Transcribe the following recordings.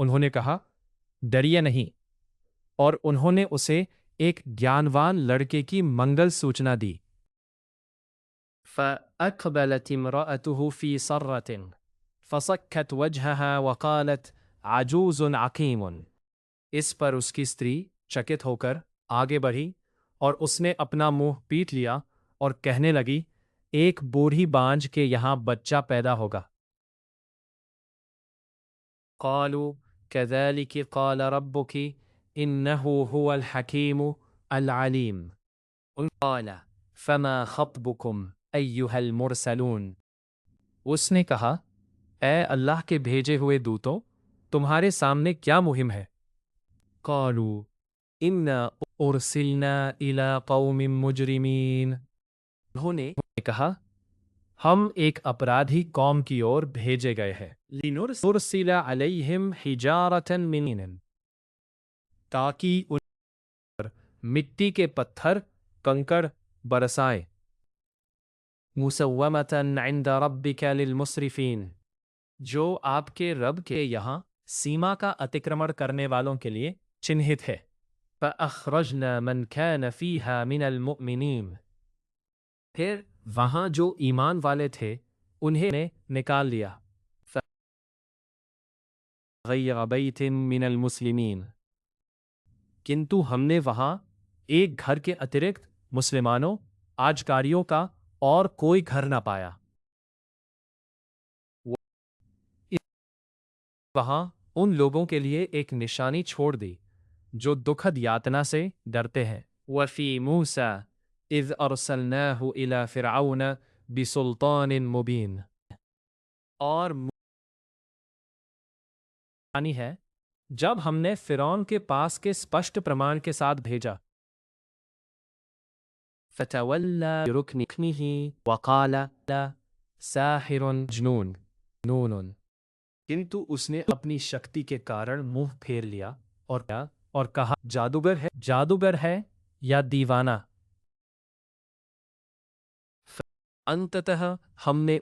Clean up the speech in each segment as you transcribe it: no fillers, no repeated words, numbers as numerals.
انہوں نے کہا ڈریے نہیں، اور انہوں نے اسے ایک گیانوان لڑکے کی منگل سوچنا دی۔ فأقبلت امرأته في صرة فصكت وجهها وقالت عجوز عقيم۔ اس پر اس کی استری چکت ہو کر آگے بڑھی اور اس نے اپنا منہ پیٹ لیا اور کہنے لگی ایک بوڑھی بانجھ کے یہاں بچہ پیدا ہوگا۔ قالوا كذلك قال ربك إنه هو الحكيم العليم۔ قال فما خطبكم أيها المرسلون۔ اس نے کہا اے اللہ کے بھیجے ہوئے دوتوں، تمہارے سامنے کیا مہم ہے؟ قالوا انا ارسلنا الى قوم مجرمین۔ انہوں نے کہا ہم ایک اپرادھی قوم کی اور بھیجے گئے ہیں۔ لنرسل علیہم حجارۃ من طین، تاکہ ان پر مٹی کے پتھر کنکر برسائیں۔ مسومۃ عند ربک للمسرفین، جو آپ کے رب کے یہاں سیما کا اتکرمن کرنے والوں کے لیے چنہت ہے۔ فأخرجنا من كان فيها من المؤمنین، پھر وہاں جو ایمان والے تھے انہیں نے نکال لیا۔ غیر بیت من المسلمین، کنتو ہم نے وہاں ایک گھر کے اترکت مسلمانوں آجکاریوں کا اور کوئی گھر نہ پایا۔ وہاں ان لوگوں کے لیے ایک نشانی چھوڑ دی جو دکھد یاتنا سے ڈرتے ہیں۔ وفی موسیٰ اذ ارسلناہ الی فرعون بسلطان مبین، اور نشانی ہے جب ہم نے فرعون کے پاس کے سپشٹ پرمان کے ساتھ بھیجا۔ فتولی برکنہ وقال ساحر جنون نون، کنتو اس نے اپنی شکتی کے کارن منہ پھیر لیا اور کہا جادوگر ہے یا دیوانہ۔ انتتہ ہم نے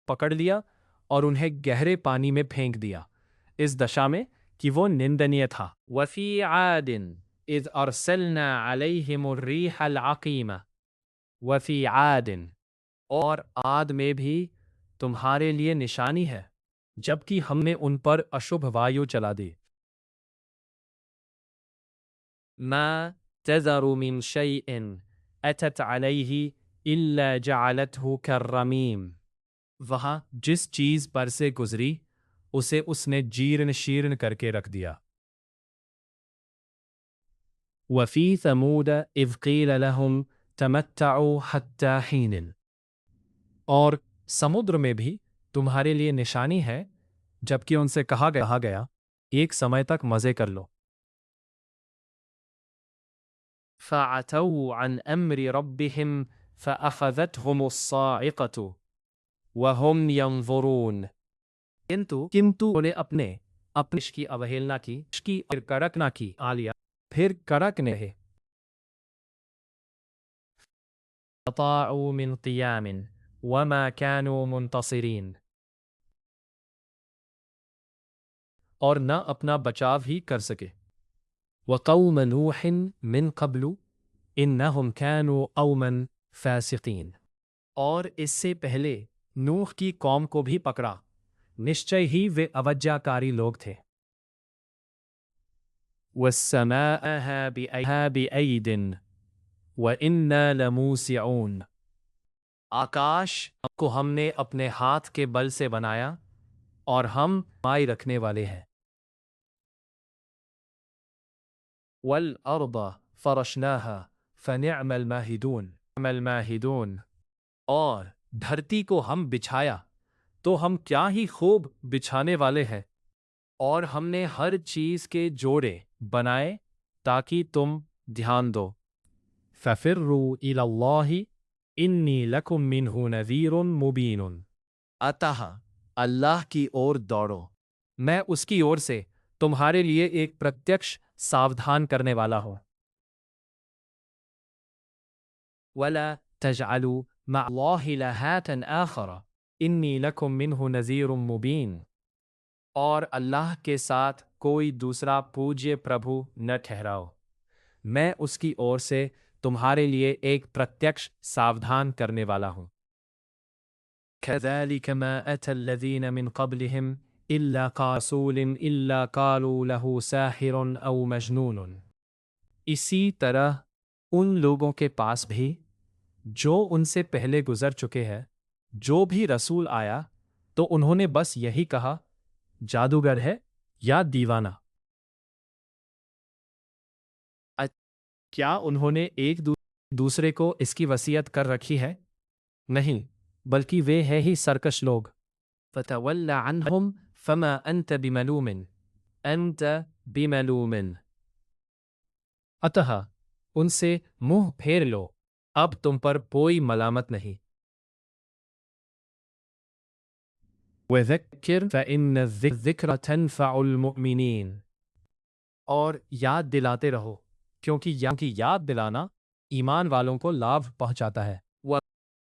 پکڑ لیا اور انہیں گہرے پانی میں پھینک دیا اس دشا میں کہ وہ نندنیہ تھا۔ وفی عاد اذ ارسلنا علیہم الریح العقیم، وفی عاد، اور عاد میں بھی تمہارے لیے نشانی ہے جبکہ ہم نے ان پر اشبھ وایو چلا دی۔ ما تذر من شیء اتت علیہ الا جعلته کالرمیم، وہاں جس چیز پر سے گزری اسے اس نے جیرن شیرن کر کے رکھ دیا۔ وفی ثمود اذ قیل لهم تمتعوا حتی حین، اور سمندر میں بھی تمہارے لیے نشانی ہے جبکہ ان سے کہا گیا ایک سمے تک مزے کر لو۔ فعتوا عن امر ربهم فاخذتهم الصاعقة وهم ينظرون، کنتو انہیں اپنے کی اوہیلنا کی اور کرک نہ کی آلیا، پھر کرک نے اطاعوا من قیام وما كانوا منتصرین، اور نہ اپنا بچاو ہی کر سکے۔ وقوم نوح من قبل انہم كانوا قوما فاسقین، اور اس سے پہلے نوح کی قوم کو بھی پکڑا، نشچے ہی وہ اوجہ کاری لوگ تھے۔ وَالسَّمَاءَ بِأَيْدٍ وَإِنَّا لَمُوسِعُونَ، آکاش کو ہم نے اپنے ہاتھ کے بل سے بنایا اور ہم مائی رکھنے والے ہیں۔ وَالْأَرْضَ فَرَشْنَاهَا فَنِعْمَ الْمَاهِدُونَ، اور دھرتی کو ہم بچھایا تو ہم کیا ہی خوب بچھانے والے ہیں، اور ہم نے ہر چیز کے جوڑے بنائے تاکہ تم دھیان دو۔ فَفِرُّوا إِلَى اللَّهِ إِنِّي لَكُم مِّنْهُ نَذِيرٌ مُبِينٌ، اتہ اللہ کی اور دوڑو، میں اس کی اور سے تمہارے لیے ایک پرتیکش ساودھان کرنے والا ہوں۔ وَلَا تَجْعَلُوا مَعَ اللَّهِ إِلَٰهًا آخَرَ إِنِّي لَكُم مِّنْهُ نَذِيرٌ مُبِينٌ، اور اللہ کے ساتھ کوئی دوسرا پوجیہ پربھو نہ ٹھہراؤ۔ میں اس کی اور سے تمہارے لیے ایک پرتیکش ساودھان کرنے والا ہوں۔ كذلك ما أتى الذين من قبلهم إلا رسول إلا قالوا له ساحر أو مجنون۔ اسی طرح ان لوگوں کے پاس بھی جو ان سے پہلے گزر چکے ہیں، جو بھی رسول آیا تو انہوں نے بس یہی کہا، جادوگر ہے یا دیوانہ۔ کیا انہوں نے ایک دوسرے کو اس کی وصیت کر رکھی ہے؟ نہیں، بلکہ وہ ہے ہی سرکش لوگ۔ فَتَوَلَّ عَنْهُمْ فَمَا أَنْتَ بِمَلُومٍ أَنْتَ بِمَلُومٍ۔ اتہ ان سے منہ پھیر لو، اب تم پر کوئی ملامت نہیں۔ وَذَكِّرْ فَإِنَّ الذِّكْرَ تَنْفَعُ الْمُؤْمِنِينَ۔ اور یاد دلاتے رہو، کیونکہ یاد دلانا ایمان والوں کو لابھ پہنچاتا ہے۔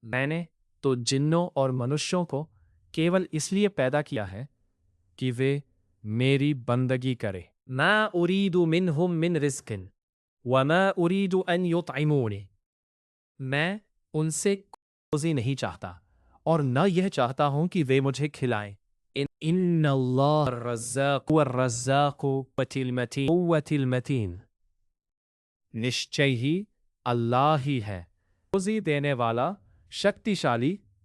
میں نے تو جنوں اور منشوں کو کیول اس لیے پیدا کیا ہے کہ وہ میری بندگی کرے۔ ما اريد منهم من رزق وما اريد ان يطعمون۔ میں ان سے روزی نہیں چاہتا اور نہ یہ چاہتا ہوں کہ وہ مجھے کھلائیں۔ ان اللہ الرزاق والرزاق قوت المتین۔ نشچے ہی اللہ ہی ہے روزی دینے والا، شکتی شالی،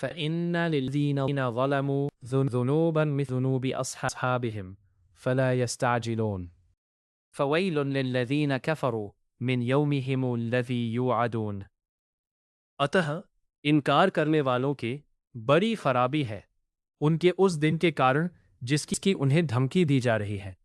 فَإِنَّ لِلَّذِينَ ظَلَمُوا ذُنُوبًا مِثْلَ ذُنُوبِ أَصْحَابِهِمْ فَلَا يَسْتَعْجِلُونَ۔ فَوَيْلٌ لِلَّذِينَ كَفَرُوا مِنْ يَوْمِهِمُ الَّذِي يُوعَدُونَ۔ اتہ انکار کرنے والوں کی بڑی خرابی ہے ان کے اس دن کے کارن جس کی انہیں دھمکی دی جا رہی ہے۔